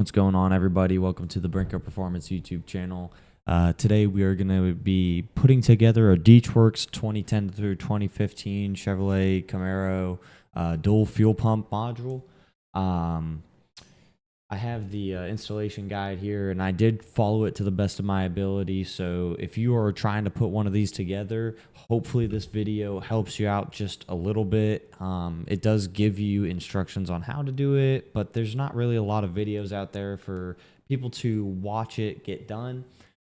What's going on, everybody? Welcome to the Brinker Performance YouTube channel. Today we are going to be putting together a Deatschwerks 2010 through 2015 Chevrolet Camaro dual fuel pump module. I have the installation guide here, and I did follow it to the best of my ability. So if you are trying to put one of these together, hopefully this video helps you out just a little bit. It does give you instructions on how to do it, but there's not really a lot of videos out there for people to watch it get done.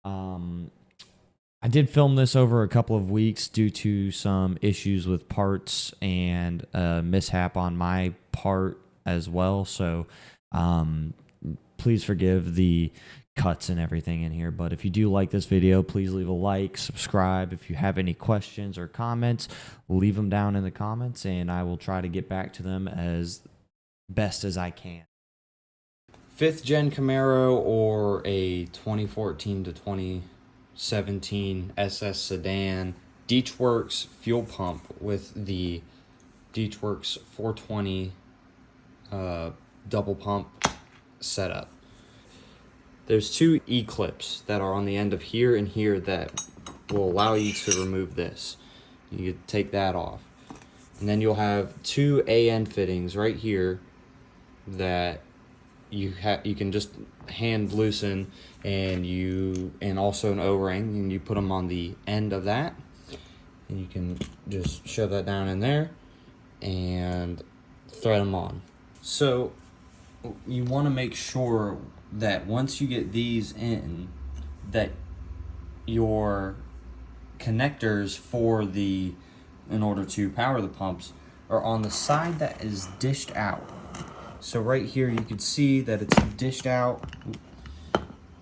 I did film this over a couple of weeks due to some issues with parts and a mishap on my part as well. So please forgive the cuts and everything in here. But if you do like this video, please leave a like, subscribe. If you have any questions or comments, leave them down in the comments, and I will try to get back to them as best as I can. 5th gen Camaro or a 2014 to 2017 SS sedan Deatschwerks fuel pump with the Deatschwerks 420 double pump setup. There's two E-clips that are on the end of here and here that will allow you to remove this. You can take that off. And then you'll have two AN fittings right here that you can just hand loosen, and also an O-ring, and you put them on the end of that, and you can just shove that down in there and thread them on. So you want to make sure that once you get these in, that your connectors in order to power the pumps are on the side that is dished out. So right here you can see that it's dished out,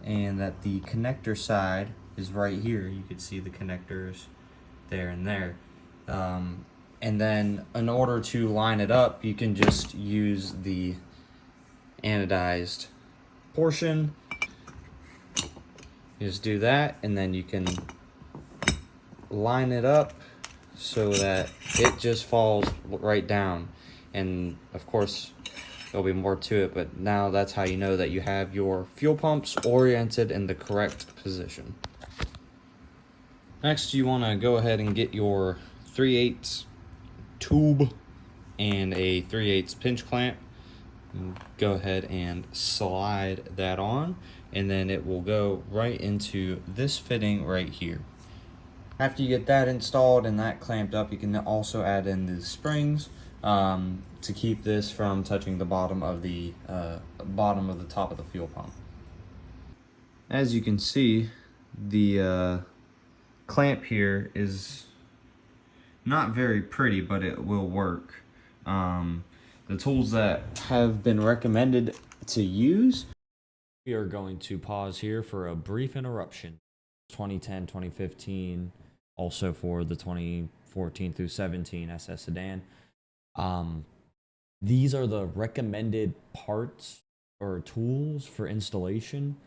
and that the connector side is right here. You can see the connectors there and there. And then in order to line it up, you can just use the anodized portion. You just do that, and then you can line it up so that it just falls right down. And of course there'll be more to it, but now that's how you know that you have your fuel pumps oriented in the correct position. Next, you want to go ahead and get your 3/8 tube and a 3/8 pinch clamp. Go ahead and slide that on, and then it will go right into this fitting right here. After you get that installed and that clamped up, you can also add in the springs to keep this from touching the bottom of the top of the fuel pump. As you can see, the clamp here is not very pretty, but it will work. The tools that have been recommended to use. We are going to pause here for a brief interruption. 2010, 2015, also for the 2014 through 17 SS sedan. These are the recommended parts or tools for installation.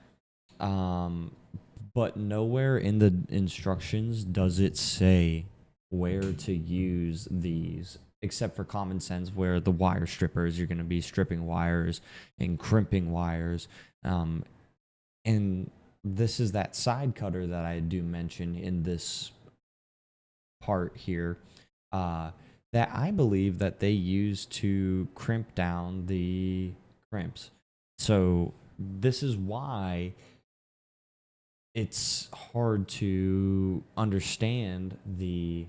But nowhere in the instructions does it say where to use these, except for common sense, where the wire strippers, you're going to be stripping wires and crimping wires. And this is that side cutter that I do mention in this part here, that I believe that they use to crimp down the crimps. So this is why it's hard to understand the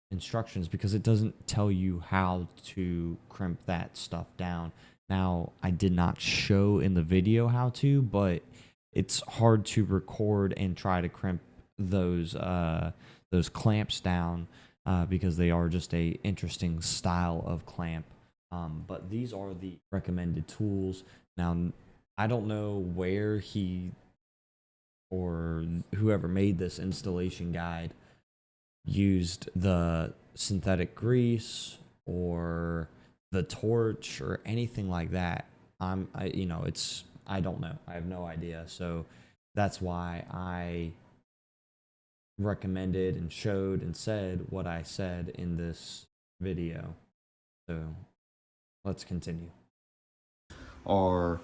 instructions, because it doesn't tell you how to crimp that stuff down. Now, I did not show in the video how to, but it's hard to record and try to crimp those clamps down, because they are just a interesting style of clamp. But these are the recommended tools. Now, I don't know where he or whoever made this installation guide used the synthetic grease or the torch or anything like that. I don't know. I have no idea. So that's why I recommended and showed and said what I said in this video. So let's continue. Are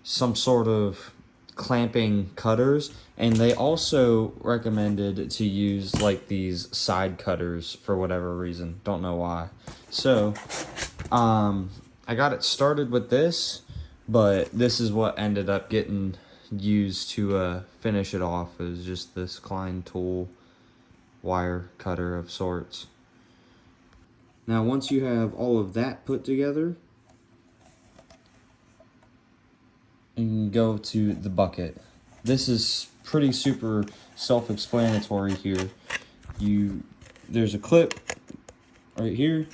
some sort of clamping cutters, and they also recommended to use like these side cutters for whatever reason. Don't know why. So I got it started with this, but this is what ended up getting used to finish it off, is just this Klein tool wire cutter of sorts. Now once you have all of that put together, you can go to the bucket. This is pretty super self-explanatory here. There's a clip right here.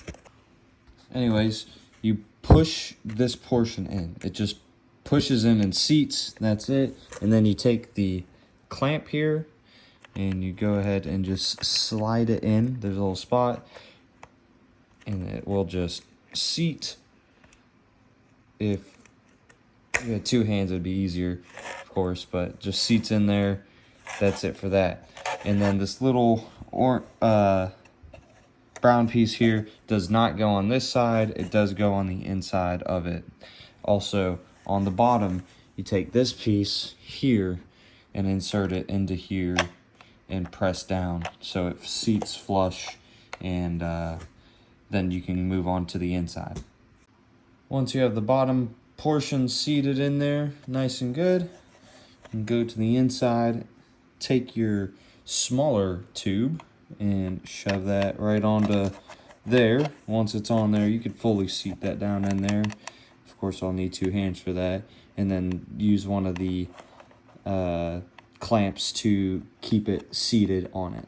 Anyways, you push this portion in. It just pushes in and seats. That's it. And then you take the clamp here and you go ahead and just slide it in. There's a little spot, and it will just seat. If you had two hands, it would be easier, of course, but just seats in there. That's it for that. And then this little brown piece here does not go on this side. It does go on the inside of it. Also, on the bottom, you take this piece here and insert it into here and press down so it seats flush, and then you can move on to the inside. Once you have the bottom portion seated in there nice and good, you can go to the inside, take your smaller tube and shove that right onto there. Once it's on there, you could fully seat that down in there. Of course, I'll need two hands for that, and then use one of the clamps to keep it seated on it.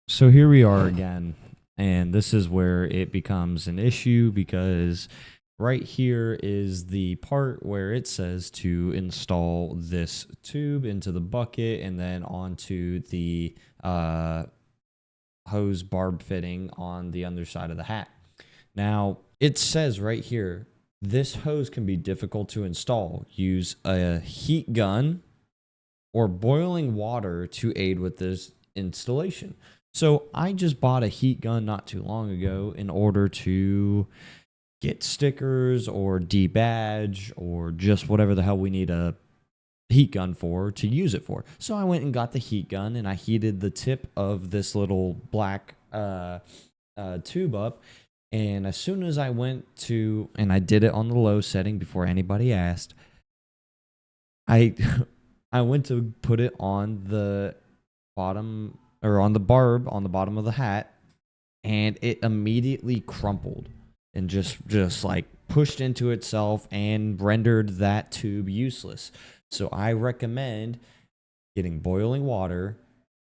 So here we are again, and this is where it becomes an issue, because right here is the part where it says to install this tube into the bucket and then onto the hose barb fitting on the underside of the hat. Now, it says right here, this hose can be difficult to install. Use a heat gun or boiling water to aid with this installation. So I just bought a heat gun not too long ago in order to get stickers or debadge or just whatever the hell we need a heat gun for to use it for. So I went and got the heat gun, and I heated the tip of this little black tube up. And as soon as I went to, and I did it on the low setting before anybody asked, I went to put it on the bottom, or on the barb on the bottom of the hat, and it immediately crumpled and just like pushed into itself and rendered that tube useless. So I recommend getting boiling water,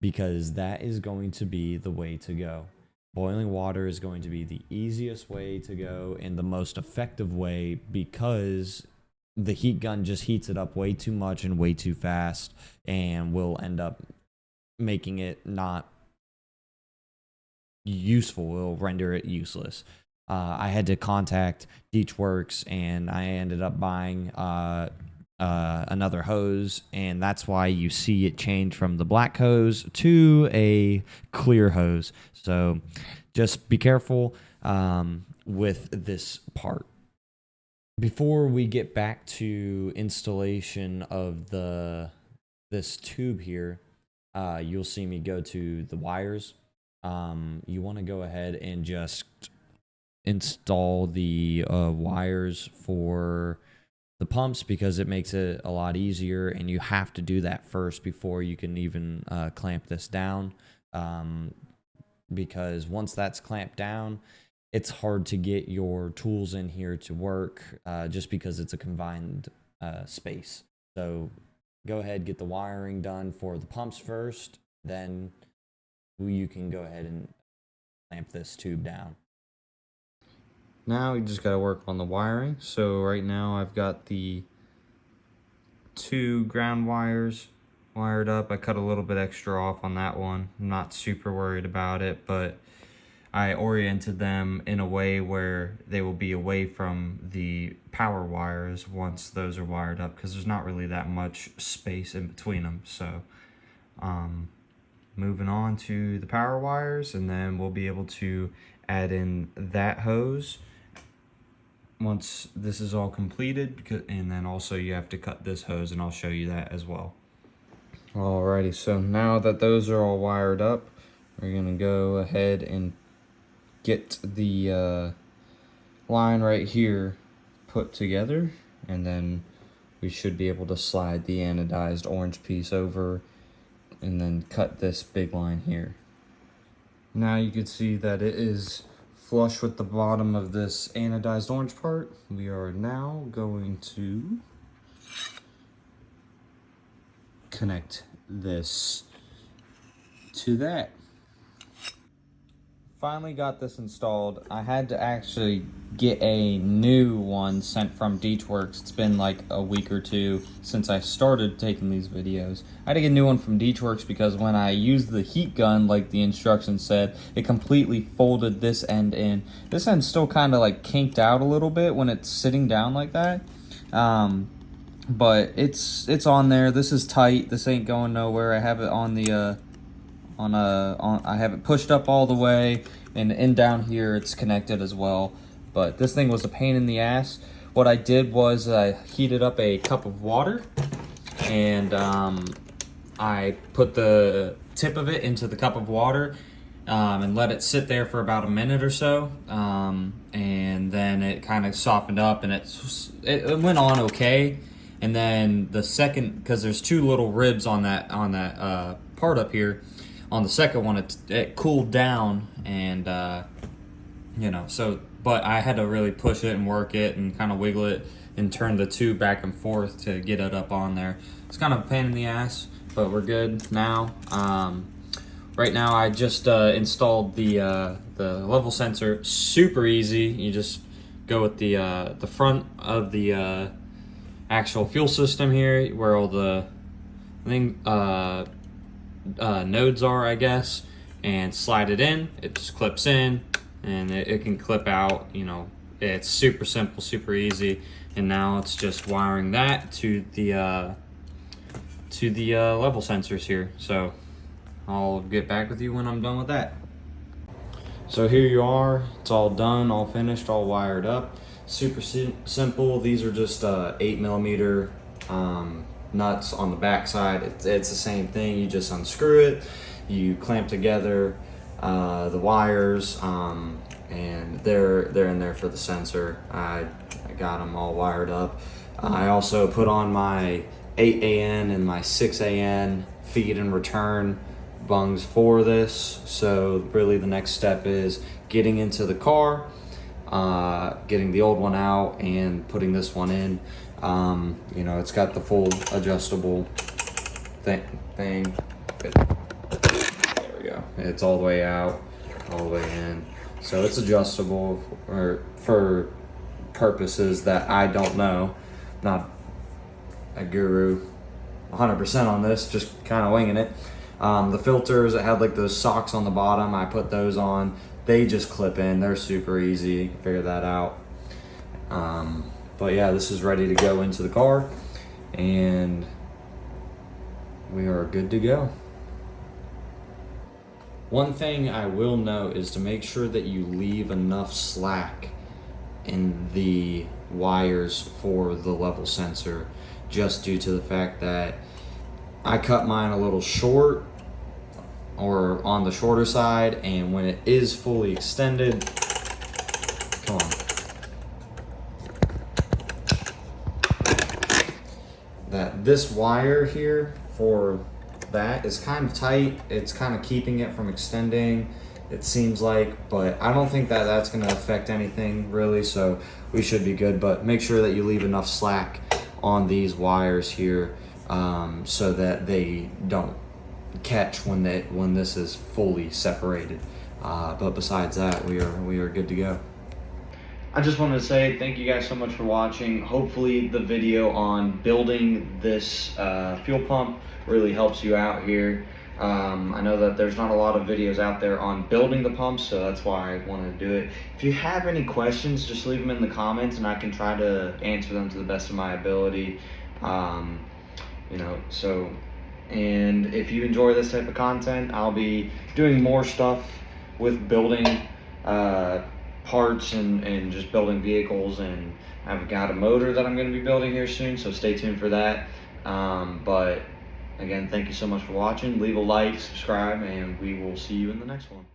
because that is going to be the way to go. Boiling water is going to be the easiest way to go and the most effective way, because the heat gun just heats it up way too much and way too fast, and will end up making it not useful. It'll render it useless. I had to contact Deatschwerks, and I ended up buying another hose, and that's why you see it change from the black hose to a clear hose. So just be careful with this part. Before we get back to installation of this tube here, you'll see me go to the wires. You want to go ahead and just install the wires for the pumps, because it makes it a lot easier, and you have to do that first before you can even clamp this down, because once that's clamped down, it's hard to get your tools in here to work, just because it's a confined space. So go ahead, get the wiring done for the pumps first, then you can go ahead and clamp this tube down. Now we just got to work on the wiring. So right now I've got the two ground wires wired up. I cut a little bit extra off on that one. I'm not super worried about it, but I oriented them in a way where they will be away from the power wires once those are wired up, because there's not really that much space in between them. So moving on to the power wires, and then we'll be able to add in that hose once this is all completed, and then also you have to cut this hose, and I'll show you that as well. Alrighty, so now that those are all wired up, we're gonna go ahead and get the line right here put together, and then we should be able to slide the anodized orange piece over and then cut this big line here. Now you can see that it is flush with the bottom of this anodized orange part. We are now going to connect this to that. Finally got this installed. I had to actually get a new one sent from Deatschwerks. It's been like a week or two since I started taking these videos. I had to get a new one from Deatschwerks because when I used the heat gun, like the instructions said, it completely folded this end in. This end's still kind of like kinked out a little bit when it's sitting down like that. But it's on there. This is tight. This ain't going nowhere. I have it on the I have it pushed up all the way, and down here it's connected as well. But this thing was a pain in the ass. What I did was I heated up a cup of water, and I put the tip of it into the cup of water and let it sit there for about a minute or so, and then it kind of softened up, and it went on okay. And then the second, because there's two little ribs on that part up here. On the second one, it cooled down, and you know, so, but I had to really push it and work it and kind of wiggle it and turn the tube back and forth to get it up on there. It's kind of a pain in the ass, but we're good now. Right now, I just installed the level sensor. Super easy. You just go with the front of the actual fuel system here, where all the nodes are, I guess, and slide it in. It just clips in, and it can clip out. You know, it's super simple, super easy. And now it's just wiring that to the level sensors here. So I'll get back with you when I'm done with that. So here you are. It's all done, all finished, all wired up. Super simple. These are just 8mm nuts on the back side. It's the same thing. You just unscrew it, you clamp together the wires, and they're in there for the sensor. I got them all wired up. I also put on my 8AN and my 6AN feed and return bungs for this. So really the next step is getting into the car, getting the old one out and putting this one in. You know, it's got the full adjustable thing. There we go. It's all the way out, all the way in. So it's adjustable for purposes that I don't know. Not a guru 100% on this, just kind of winging it. The filters, it had like those socks on the bottom. I put those on. They just clip in. They're super easy. You can figure that out. But yeah, this is ready to go into the car, and we are good to go. One thing I will note is to make sure that you leave enough slack in the wires for the level sensor, just due to the fact that I cut mine a little short, or on the shorter side, and when it is fully extended, come on. That this wire here for that is kind of tight. It's kind of keeping it from extending, it seems like, but I don't think that that's going to affect anything really, so we should be good. But make sure that you leave enough slack on these wires here, so that they don't catch when this is fully separated. But besides that, we are good to go. I just wanted to say thank you guys so much for watching. Hopefully the video on building this fuel pump really helps you out here. I know that there's not a lot of videos out there on building the pumps, so that's why I wanted to do it. If you have any questions, just leave them in the comments and I can try to answer them to the best of my ability. You know, so, and if you enjoy this type of content, I'll be doing more stuff with building parts and just building vehicles, and I've got a motor that I'm going to be building here soon, so stay tuned for that. But again, thank you so much for watching. Leave a like, subscribe, and we will see you in the next one.